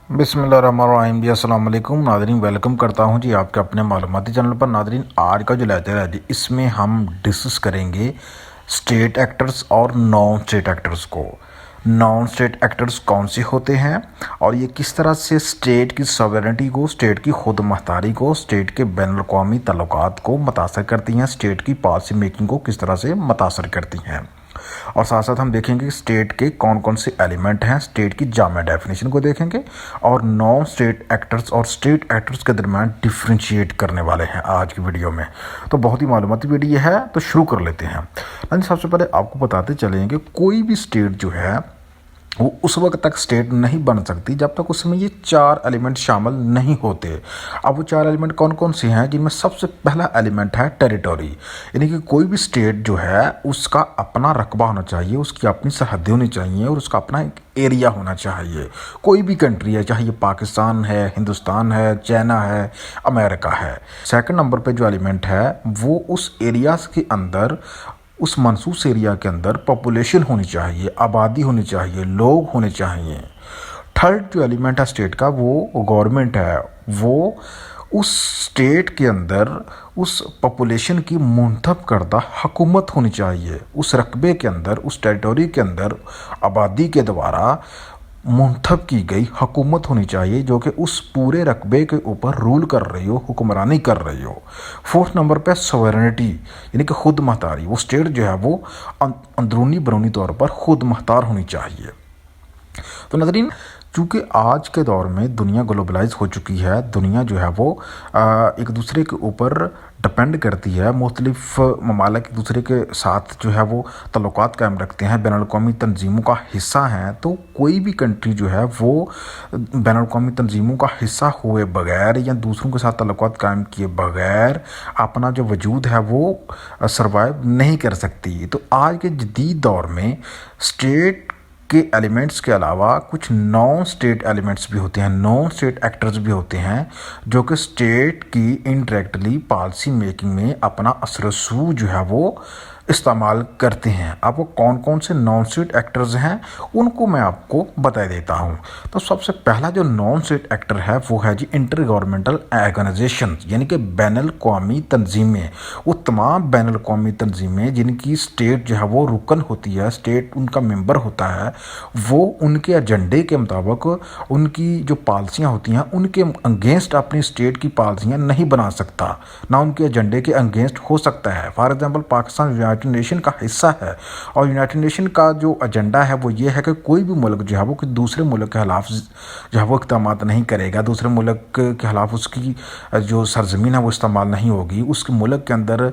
बिस्मिल्लाहिर्रहमानिर्रहीम जी। अस्सलाम वालेकुम नाज़रीन, वेलकम करता हूं जी आपके अपने मालूमाती चैनल पर। नाज़रीन, आज का जो लेक्चर है जी, इसमें हम डिस्कस करेंगे स्टेट एक्टर्स और नॉन स्टेट एक्टर्स को। नॉन स्टेट एक्टर्स कौन से होते हैं और ये किस तरह से स्टेट की सॉवरेनिटी को, स्टेट की खुद मुख्तारी को, स्टेट के बैनुल अक़वामी ताल्लुकात को मुतासर करती हैं, स्टेट की पॉलिसी मेकिंग को किस तरह से मुतासर करती हैं। और साथ साथ हम देखेंगे कि स्टेट के कौन कौन से एलिमेंट हैं, स्टेट की जामा डेफिनेशन को देखेंगे और नॉन स्टेट एक्टर्स और स्टेट एक्टर्स के दरमियान डिफ्रेंशिएट करने वाले हैं आज की वीडियो में। तो बहुत ही मालूमाती वीडियो है, तो शुरू कर लेते हैं। सबसे पहले आपको बताते चलेंगे कोई भी स्टेट जो है वो उस वक्त तक स्टेट नहीं बन सकती जब तक उसमें ये 4 एलिमेंट शामिल नहीं होते। अब वो 4 एलिमेंट कौन कौन से हैं, जिनमें सबसे पहला एलिमेंट है टेरिटरी। यानी कि कोई भी स्टेट जो है उसका अपना रकबा होना चाहिए, उसकी अपनी सरहदें होनी चाहिए और उसका अपना एक एरिया होना चाहिए। कोई भी कंट्री है, चाहे ये पाकिस्तान है, हिंदुस्तान है, चाइना है, अमेरिका है। सेकंड नंबर पे जो एलिमेंट है वो उस एरियाज़ के अंदर, उस मनसूस एरिया के अंदर पॉपुलेशन होनी चाहिए, आबादी होनी चाहिए, लोग होने चाहिए। थर्ड जो एलिमेंट है स्टेट का वो गवर्नमेंट है। वो उस स्टेट के अंदर उस पॉपुलेशन की मुंतखब करदा हुकूमत होनी चाहिए। उस रकबे के अंदर, उस टेरिटोरी के अंदर आबादी के द्वारा मुंतखब की गई हुकूमत होनी चाहिए जो कि उस पूरे रकबे के ऊपर रूल कर रही हो, हुक्मरानी कर रही हो। फोर्थ नंबर पे सॉवरेनिटी, यानी कि खुद मुख्तारी। वो स्टेट जो है वो अंदरूनी बरूनी तौर पर खुद मुख्तार होनी चाहिए। तो नज़रीन, चूँकि आज के दौर में दुनिया ग्लोबलाइज हो चुकी है, दुनिया जो है वो एक दूसरे के ऊपर डिपेंड करती है, मुख्तलिफ ममालिक एक दूसरे के साथ जो है वो तल्लुकात कायम रखते हैं, बैनुल अक़वामी तंजीमों का हिस्सा हैं। तो कोई भी कंट्री जो है वो बैनुल अक़वामी तंजीमों का हिस्सा हुए बगैर या दूसरों के साथ तल्लुकात कायम किए बगैर अपना जो वजूद है वो सर्वाइव नहीं कर सकती। तो आज के जदीद दौर में स्टेट के एलिमेंट्स के अलावा कुछ नॉन स्टेट एलिमेंट्स भी होते हैं, नॉन स्टेट एक्टर्स भी होते हैं जो कि स्टेट की इनडायरेक्टली पॉलिसी मेकिंग में अपना असर रसूख जो है वो इस्तेमाल करते हैं। अब वो कौन कौन से नॉन स्टेट एक्टर्स हैं उनको मैं आपको बता देता हूँ। तो सबसे पहला जो नॉन स्टेट एक्टर है वो है जी इंटर गवर्नमेंटल ऑर्गेनाइजेशन, यानी कि बैनुल अक़वामी तंजीमें। वो तमाम बैनुल अक़वामी तंजीमें जिनकी स्टेट जो है वो रुकन होती है, स्टेट उनका मेंबर होता है, वो उनके एजेंडे के मुताबिक उनकी जो पॉलिसियाँ होती हैं उनके अगेंस्ट अपनी स्टेट की पॉलिसियाँ नहीं बना सकता, ना उनके एजेंडे के अगेंस्ट हो सकता है। For example Pakistan United nation का हिस्सा है और यूनाइटेड नेशन का जो एजेंडा है वो ये है कि कोई भी मुल्क जो है वो कि दूसरे मुल्क के खिलाफ जो है वो इक़दाम नहीं करेगा, दूसरे मुल्क के खिलाफ उसकी जो सरजमीन है वो इस्तेमाल नहीं होगी। उसके मुल्क के अंदर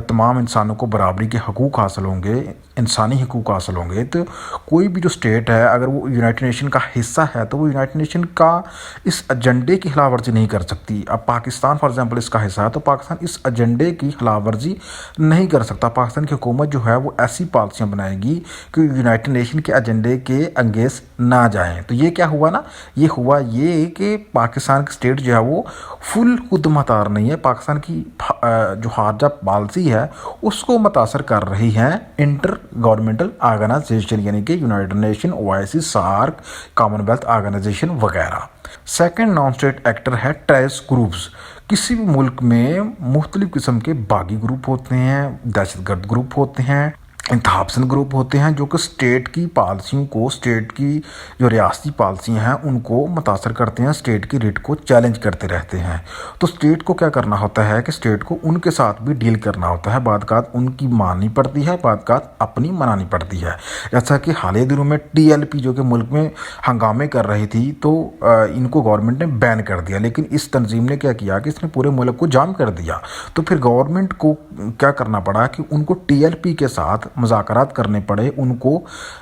तमाम इंसानों को बराबरी के हकूक़ हासिल होंगे, इंसानी हकूक़ हासिल होंगे। तो कोई भी जो स्टेट है अगर वो यूनाइटेड नेशन का हिस्सा है तो वो यूनाइटेड नेशन का इस एजेंडे की खिलाफ वर्जी नहीं कर सकती। अब पाकिस्तान फॉर एग्जांपल इसका हिस्सा है तो पाकिस्तान इस एजेंडे की खिलाफ वर्जी नहीं कर सकता। पाकिस्तान की हुकूमत जो है वो ऐसी पॉलिसियाँ बनाएगी कि यूनाइटेड नेशन के एजेंडे के अगेंस्ट ना जाएं। तो ये क्या हुआ ना, ये हुआ ये कि पाकिस्तान की स्टेट जो है वो फुल खुद मुख्तार नहीं है, पाकिस्तान की जो खारजा पॉलिसी है उसको मुतासर कर रही है इंटर गवर्नमेंटल ऑर्गेनाइजेशन, यानी कि United Nation, OIC, SAARC, Commonwealth organisation वगैरह। सेकंड नॉन स्टेट एक्टर है टेररिस्ट ग्रुप्स। किसी भी मुल्क में मुख्तलिफ किस्म के बागी ग्रुप होते हैं, दहशतगर्द ग्रुप होते हैं, इंतहापसंद ग्रुप होते हैं जो कि स्टेट की पॉलिसियों को, स्टेट की जो रियासती पॉलिसियाँ हैं उनको मुतासर करते हैं, स्टेट की रेट को चैलेंज करते रहते हैं। तो स्टेट को क्या करना होता है कि स्टेट को उनके साथ भी डील करना होता है, बाद उनकी माननी पड़ती है, बाद अपनी मनानी पड़ती है। जैसा कि हालिया दिनों में TLP जो कि मुल्क में हंगामे कर रही थी तो इनको गवर्नमेंट ने बैन कर दिया, लेकिन इस तंजीम ने क्या किया कि इसने पूरे मुल्क को जाम कर दिया। तो फिर गवर्नमेंट को क्या करना पड़ा कि उनको TLP के साथ मुज़ाकरात करने पड़े, उनको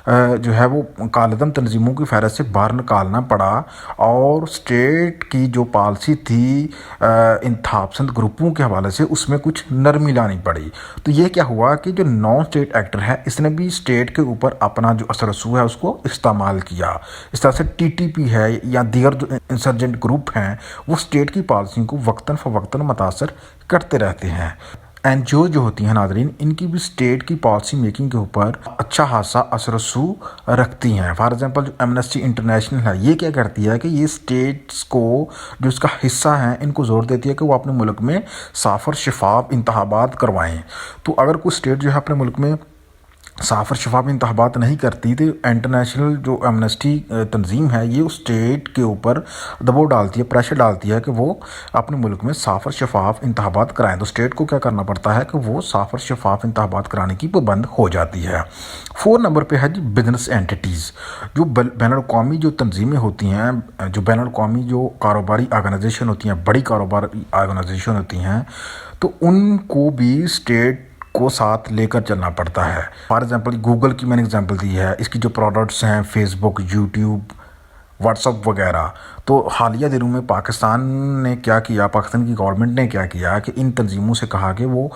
जो है वो कालदम तंजीमों की फहरस्त से बाहर निकालना पड़ा और स्टेट की जो पॉलिसी थी इंतहापसंद ग्रुपों के हवाले से उसमें कुछ नरमी लानी पड़ी। तो ये क्या हुआ कि जो नॉन स्टेट एक्टर है इसने भी स्टेट के ऊपर अपना जो असर रसूख है उसको इस्तेमाल किया। इस तरह से TTP है या दीगर जो इंसर्जेंट ग्रुप हैं वो स्टेट की पॉलिसी को वक्तन फ़वक्तन मुतासर करते रहते हैं। این جی او جو ہوتی ہیں ناظرین، ان کی بھی اسٹیٹ کی پالیسی میکنگ کے اوپر اچھا خاصا اثر رسو رکھتی ہیں۔ فار ایگزامپل جو ایمنسٹی انٹرنیشنل ہے، یہ کیا کرتی ہے کہ یہ اسٹیٹس کو جو اس کا حصہ ہیں ان کو زور دیتی ہے کہ وہ اپنے ملک میں صاف اور شفاف انتخابات کروائیں۔ تو اگر کوئی اسٹیٹ جو ہے اپنے ملک میں صاف اور شفاف انتخابات نہیں کرتی تو انٹرنیشنل جو ایمنسٹی تنظیم ہے یہ اس اسٹیٹ کے اوپر دباؤ ڈالتی ہے، پریشر ڈالتی ہے کہ وہ اپنے ملک میں صاف اور شفاف انتخابات کرائیں۔ تو اسٹیٹ کو کیا کرنا پڑتا ہے کہ وہ صاف اور شفاف انتخابات کرانے کی پابند ہو جاتی ہے۔ 4 نمبر پہ ہے جی بزنس اینٹیٹیز، جو بین الاقوامی جو تنظیمیں ہوتی ہیں، جو بین الاقوامی جو کاروباری آرگنائزیشن ہوتی ہیں، بڑی کاروباری آرگنائزیشن ہوتی ہیں، تو ان کو بھی اسٹیٹ کو ساتھ لے کر چلنا پڑتا ہے۔ فار ایگزامپل گوگل کی میں نے ایگزامپل دی ہے، اس کی جو پروڈکٹس ہیں فیس بک، یوٹیوب، واٹس اپ وغیرہ، تو حالیہ دنوں میں پاکستان نے کیا کیا، پاکستان کی گورنمنٹ نے کیا کیا کہ ان تنظیموں سے کہا کہ وہ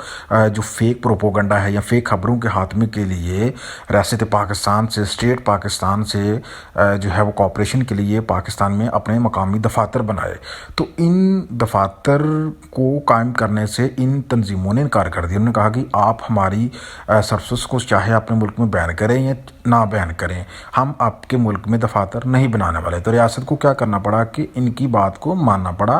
جو فیک پروپوگنڈا ہے یا فیک خبروں کے خاتمے کے لیے ریاست پاکستان سے، اسٹیٹ پاکستان سے جو ہے وہ کوآپریشن کے لیے پاکستان میں اپنے مقامی دفاتر بنائے۔ تو ان دفاتر کو قائم کرنے سے ان تنظیموں نے انکار کر دیا۔ انہوں نے کہا کہ آپ ہماری سروسز کو چاہے اپنے ملک میں بین کریں یا نہ بین کریں، ہم آپ کے ملک میں دفاتر نہیں بنانے والے۔ تو ریاست کو کیا کرنا پڑا کہ ان کی بات کو ماننا پڑا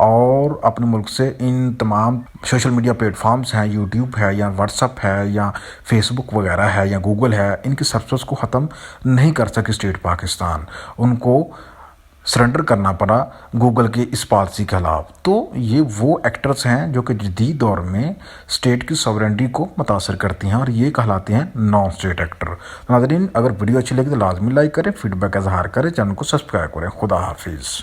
اور اپنے ملک سے ان تمام سوشل میڈیا پلیٹ فارمز ہیں، یوٹیوب ہے یا واٹس اپ ہے یا فیس بک وغیرہ ہے یا گوگل ہے، ان کی سروسز کو ختم نہیں کر سکی اسٹیٹ پاکستان، ان کو سرنڈر کرنا پڑا گوگل کے اس پالیسی کے خلاف۔ تو یہ وہ ایکٹرز ہیں جو کہ جدید دور میں اسٹیٹ کی سوورنٹی کو متاثر کرتی ہیں اور یہ کہلاتے ہیں نان اسٹیٹ ایکٹر۔ ناظرین اگر ویڈیو اچھی لگی تو لازمی لائک کریں، فیڈ بیک اظہار کریں، چینل کو سبسکرائب کریں۔ خدا حافظ۔